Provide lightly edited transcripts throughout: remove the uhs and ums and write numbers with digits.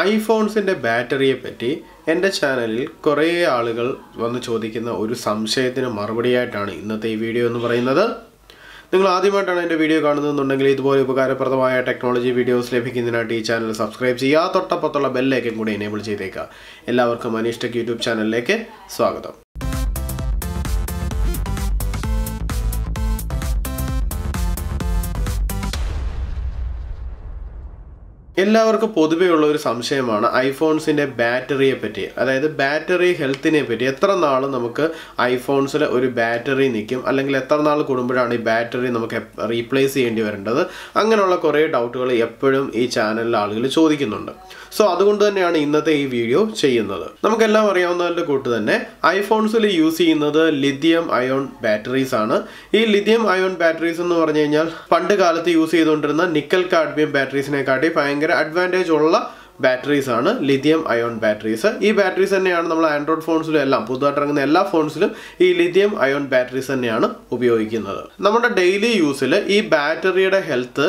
ഐഫോൺസിൻ്റെ ബാറ്ററിയെ പറ്റി എൻ്റെ ചാനലിൽ കുറേ ആളുകൾ വന്ന് ചോദിക്കുന്ന ഒരു സംശയത്തിന് മറുപടിയായിട്ടാണ് ഇന്നത്തെ ഈ വീഡിയോ എന്ന് പറയുന്നത്. നിങ്ങൾ ആദ്യമായിട്ടാണ് എൻ്റെ വീഡിയോ കാണുന്നതെന്നുണ്ടെങ്കിൽ ഇതുപോലെ ഉപകാരപ്രദമായ ടെക്നോളജി വീഡിയോസ് ലഭിക്കുന്നതിനായിട്ട് ഈ ചാനൽ സബ്സ്ക്രൈബ് ചെയ്യുക, തൊട്ടപ്പുറത്തുള്ള ബെല്ലൈക്കൻ കൂടി എനേബിൾ ചെയ്തേക്കുക. എല്ലാവർക്കും അനീഷ് ടെക് യൂട്യൂബ് ചാനലിലേക്ക് സ്വാഗതം. എല്ലാവർക്കും പൊതുവെയുള്ള ഒരു സംശയമാണ് ഐഫോൺസിൻ്റെ ബാറ്ററിയെ പറ്റി. അതായത് ബാറ്ററി ഹെൽത്തിനെ പറ്റി. എത്ര നാൾ നമുക്ക് ഐഫോൺസിൽ ഒരു ബാറ്ററി നിൽക്കും, അല്ലെങ്കിൽ എത്ര നാൾ കൂടുമ്പോഴാണ് ഈ ബാറ്ററി നമുക്ക് റീപ്ലേസ് ചെയ്യേണ്ടി വരേണ്ടത്, അങ്ങനെയുള്ള കുറേ ഡൗട്ടുകൾ എപ്പോഴും ഈ ചാനലിൽ ആളുകൾ ചോദിക്കുന്നുണ്ട്. സോ അതുകൊണ്ട് തന്നെയാണ് ഇന്നത്തെ ഈ വീഡിയോ ചെയ്യുന്നത്. നമുക്കെല്ലാം അറിയാവുന്നതിൻ്റെ കൂട്ട് തന്നെ ഐഫോൺസിൽ യൂസ് ചെയ്യുന്നത് ലിഥിയം അയോൺ ബാറ്ററീസ് ആണ്. ഈ ലിഥിയം അയോൺ ബാറ്ററീസ് എന്ന് പറഞ്ഞു കഴിഞ്ഞാൽ പണ്ട് കാലത്ത് യൂസ് ചെയ്തുകൊണ്ടിരുന്ന നിക്കൽ കാഡ്മിയം ബാറ്ററീസിനെക്കാട്ടി ഭയങ്കര അഡ്വാൻറ്റേജ് ഉള്ള ബാറ്ററീസ് ആണ് ലിഥിയം അയോൺ ബാറ്ററീസ്. ഈ ബാറ്ററീസ് തന്നെയാണ് നമ്മൾ ആൻഡ്രോയിഡ് ഫോൺസിലും എല്ലാം പുതുതായിട്ട് ഇറങ്ങുന്ന എല്ലാ ഫോൺസിലും ഈ ലിഥിയം അയോൺ ബാറ്ററീസ് തന്നെയാണ് ഉപയോഗിക്കുന്നത്. നമ്മുടെ ഡെയിലി യൂസിൽ ഈ ബാറ്ററിയുടെ ഹെൽത്ത്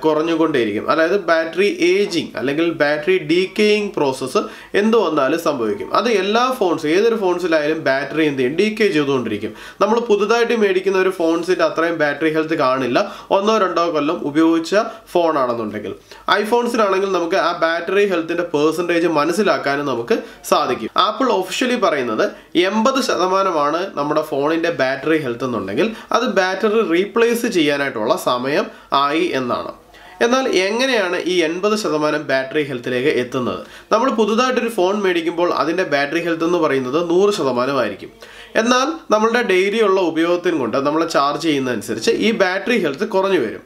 കുറഞ്ഞുകൊണ്ടേയിരിക്കും. അതായത് ബാറ്ററി ഏജിങ് അല്ലെങ്കിൽ ബാറ്ററി ഡീക്കേയിങ് പ്രോസസ്സ് എന്ത് വന്നാലും സംഭവിക്കും. അത് എല്ലാ ഫോൺസും ഏതൊരു ഫോൺസിലായാലും ബാറ്ററി എന്ത് ചെയ്യും, ഡീക്കേ ചെയ്തുകൊണ്ടിരിക്കും. നമ്മൾ പുതുതായിട്ട് മേടിക്കുന്ന ഒരു ഫോൺസിൻ്റെ അത്രയും ബാറ്ററി ഹെൽത്ത് കാണില്ല 1-2 കൊല്ലം ഉപയോഗിച്ച ഫോണാണെന്നുണ്ടെങ്കിൽ. ഐഫോൺസിലാണെങ്കിൽ നമുക്ക് ആ ബാറ്ററി ഹെൽത്തിൻ്റെ പെർസെൻറ്റേജ് മനസ്സിലാക്കാനും നമുക്ക് സാധിക്കും. ആപ്പിൾ ഒഫീഷ്യലി പറയുന്നത് 80% നമ്മുടെ ഫോണിൻ്റെ ബാറ്ററി ഹെൽത്ത് എന്നുണ്ടെങ്കിൽ അത് ബാറ്ററി റീപ്ലേസ് ചെയ്യാനായിട്ടുള്ള സമയം ആയി എന്നാണ്. എന്നാൽ എങ്ങനെയാണ് ഈ 80% ബാറ്ററി ഹെൽത്തിലേക്ക് എത്തുന്നത്? നമ്മൾ പുതുതായിട്ടൊരു ഫോൺ മേടിക്കുമ്പോൾ അതിൻ്റെ ബാറ്ററി ഹെൽത്ത് എന്ന് പറയുന്നത് 100% ആയിരിക്കും. എന്നാൽ നമ്മളുടെ ഡെയിലി ഉള്ള ഉപയോഗത്തിനും കൊണ്ട് നമ്മൾ ചാർജ് ചെയ്യുന്നതനുസരിച്ച് ഈ ബാറ്ററി ഹെൽത്ത് കുറഞ്ഞു വരും.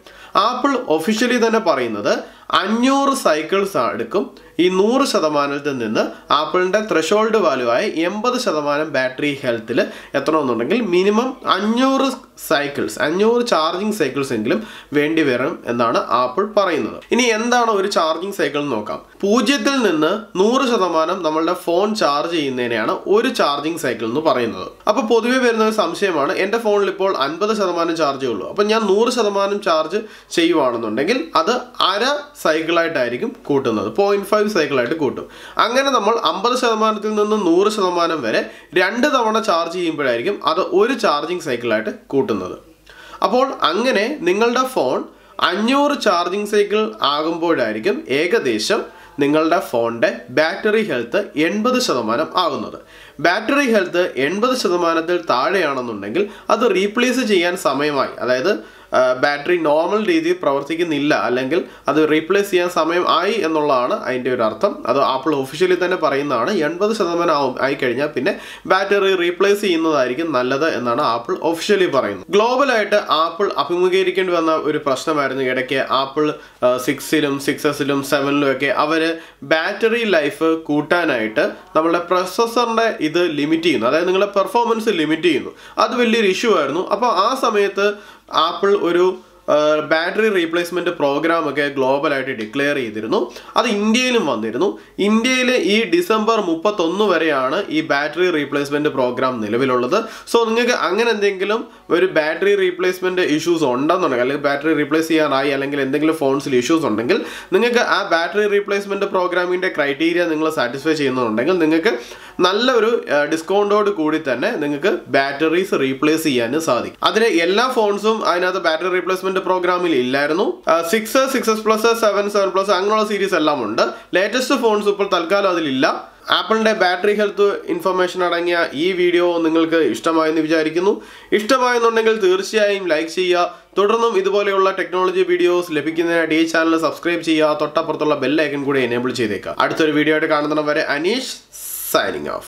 ആപ്പിൾ ഒഫീഷ്യലി തന്നെ പറയുന്നത് 500 സൈക്കിൾസ് എടുക്കും ഈ 100%ത്തിൽ നിന്ന് ആപ്പിളിൻ്റെ ത്രഷോൾഡ് വാല്യൂ ആയ 80% ബാറ്ററി ഹെൽത്തിൽ എത്തണമെന്നുണ്ടെങ്കിൽ മിനിമം 500 ചാർജിങ് സൈക്കിൾസ് എങ്കിലും വേണ്ടി വരും എന്നാണ് ആപ്പിൾ പറയുന്നത്. ഇനി എന്താണ് ഒരു ചാർജിങ് സൈക്കിൾ എന്ന് നോക്കാം. 0-ൽ നിന്ന് 100% നമ്മളുടെ ഫോൺ ചാർജ് ചെയ്യുന്നതിനെയാണ് ഒരു ചാർജിങ് സൈക്കിൾ എന്ന് പറയുന്നത്. അപ്പോൾ പൊതുവെ വരുന്ന ഒരു സംശയമാണ്, എൻ്റെ ഫോണിൽ ഇപ്പോൾ 50% ചാർജേ ഉള്ളൂ, അപ്പോൾ ഞാൻ 100% ചാർജ് ചെയ്യുവാണെന്നുണ്ടെങ്കിൽ അത് അര സൈക്കിളായിട്ടായിരിക്കും കൂട്ടുന്നത്, 0.5 സൈക്കിളായിട്ട് കൂട്ടും. അങ്ങനെ നമ്മൾ 50%-ൽ നിന്ന് 100% വരെ 2 തവണ ചാർജ് ചെയ്യുമ്പോഴായിരിക്കും അത് ഒരു ചാർജിങ് സൈക്കിളായിട്ട് കൂട്ടുന്നത്. അപ്പോൾ അങ്ങനെ നിങ്ങളുടെ ഫോൺ 500 ചാർജിങ് സൈക്കിൾ ആകുമ്പോഴായിരിക്കും ഏകദേശം നിങ്ങളുടെ ഫോണിൻ്റെ ബാറ്ററി ഹെൽത്ത് 80% ആകുന്നത്. ബാറ്ററി ഹെൽത്ത് 80%-ൽ താഴെയാണെന്നുണ്ടെങ്കിൽ അത് റീപ്ലേസ് ചെയ്യാൻ സമയമായി. അതായത് ബാറ്ററി നോർമൽ രീതിയിൽ പ്രവർത്തിക്കുന്നില്ല, അല്ലെങ്കിൽ അത് റീപ്ലേസ് ചെയ്യാൻ സമയം ആയി എന്നുള്ളതാണ് അതിൻ്റെ ഒരു അർത്ഥം. അത് ആപ്പിൾ ഒഫീഷ്യലി തന്നെ പറയുന്നതാണ്. 80% ആയിക്കഴിഞ്ഞാൽ പിന്നെ ബാറ്ററി റീപ്ലേസ് ചെയ്യുന്നതായിരിക്കും നല്ലത് എന്നാണ് ആപ്പിൾ ഒഫീഷ്യലി പറയുന്നത്. ഗ്ലോബലായിട്ട് ആപ്പിൾ അഭിമുഖീകരിക്കേണ്ടി വന്ന ഒരു പ്രശ്നമായിരുന്നു ഇടയ്ക്ക്. ആപ്പിൾ 6-ലും 6S-ലും 7-ലും ഒക്കെ അവർ ബാറ്ററി ലൈഫ് കൂട്ടാനായിട്ട് നമ്മളുടെ പ്രൊസസ്സറിൻ്റെ ഇത് ലിമിറ്റ് ചെയ്യുന്നു, അതായത് നിങ്ങളുടെ പെർഫോമൻസ് ലിമിറ്റ് ചെയ്യുന്നു. അത് വലിയൊരു ഇഷ്യൂ ആയിരുന്നു. അപ്പോൾ ആ സമയത്ത് ആപ്പിൾ ഒരു ബാറ്ററി റീപ്ലേസ്മെൻറ്റ് പ്രോഗ്രാമൊക്കെ ഗ്ലോബലായിട്ട് ഡിക്ലെയർ ചെയ്തിരുന്നു. അത് ഇന്ത്യയിലും വന്നിരുന്നു. ഇന്ത്യയിൽ ഈ ഡിസംബർ 31 വരെയാണ് ഈ ബാറ്ററി റീപ്ലേസ്മെൻറ്റ് പ്രോഗ്രാം നിലവിലുള്ളത്. സോ നിങ്ങൾക്ക് അങ്ങനെ എന്തെങ്കിലും ഒരു ബാറ്ററി റീപ്ലേസ്മെൻറ്റ് ഇഷ്യൂസ് ഉണ്ടെന്നുണ്ടെങ്കിൽ, അല്ലെങ്കിൽ ബാറ്ററി റീപ്ലേസ് ചെയ്യാനായി, അല്ലെങ്കിൽ എന്തെങ്കിലും ഫോൺസിൽ ഇഷ്യൂസ് ഉണ്ടെങ്കിൽ നിങ്ങൾക്ക് ആ ബാറ്ററി റീപ്ലേസ്മെൻറ്റ് പ്രോഗ്രാമിൻ്റെ ക്രൈറ്റീരിയ നിങ്ങൾ സാറ്റിസ്ഫൈ ചെയ്യുന്നുണ്ടെങ്കിൽ നിങ്ങൾക്ക് നല്ലൊരു ഡിസ്കൗണ്ടോട് കൂടി തന്നെ നിങ്ങൾക്ക് ബാറ്ററീസ് റീപ്ലേസ് ചെയ്യാനും സാധിക്കും. അതിന് എല്ലാ ഫോൺസും അതിനകത്ത് ബാറ്ററി റീപ്ലേസ്മെൻറ്റ് പ്രോഗ്രാമിൽ ഇല്ലായിരുന്നു. 6, 6S+, 7, 7+, അങ്ങനെയുള്ള സീരീസ് എല്ലാം ഉണ്ട്. ലേറ്റസ്റ്റ് ഫോൺസ് ഇപ്പോൾ തൽക്കാലം അതിലില്ല. ആപ്പിളിൻ്റെ ബാറ്ററി ഹെൽത്ത് ഇൻഫർമേഷൻ അടങ്ങിയ ഈ വീഡിയോ നിങ്ങൾക്ക് ഇഷ്ടമായെന്ന് വിചാരിക്കുന്നു. ഇഷ്ടമായെന്നുണ്ടെങ്കിൽ തീർച്ചയായും ലൈക്ക് ചെയ്യുക. തുടർന്നും ഇതുപോലെയുള്ള ടെക്നോളജി വീഡിയോസ് ലഭിക്കുന്നതിനായിട്ട് ഈ ചാനൽ സബ്സ്ക്രൈബ് ചെയ്യുക, തൊട്ടപ്പുറത്തുള്ള ബെല്ലൈക്കൻ കൂടി എനേബിൾ ചെയ്തേക്കുക. അടുത്തൊരു വീഡിയോ ആയിട്ട് കാണുന്നവരെ അനീഷ് സൈനിങ് ഓഫ്.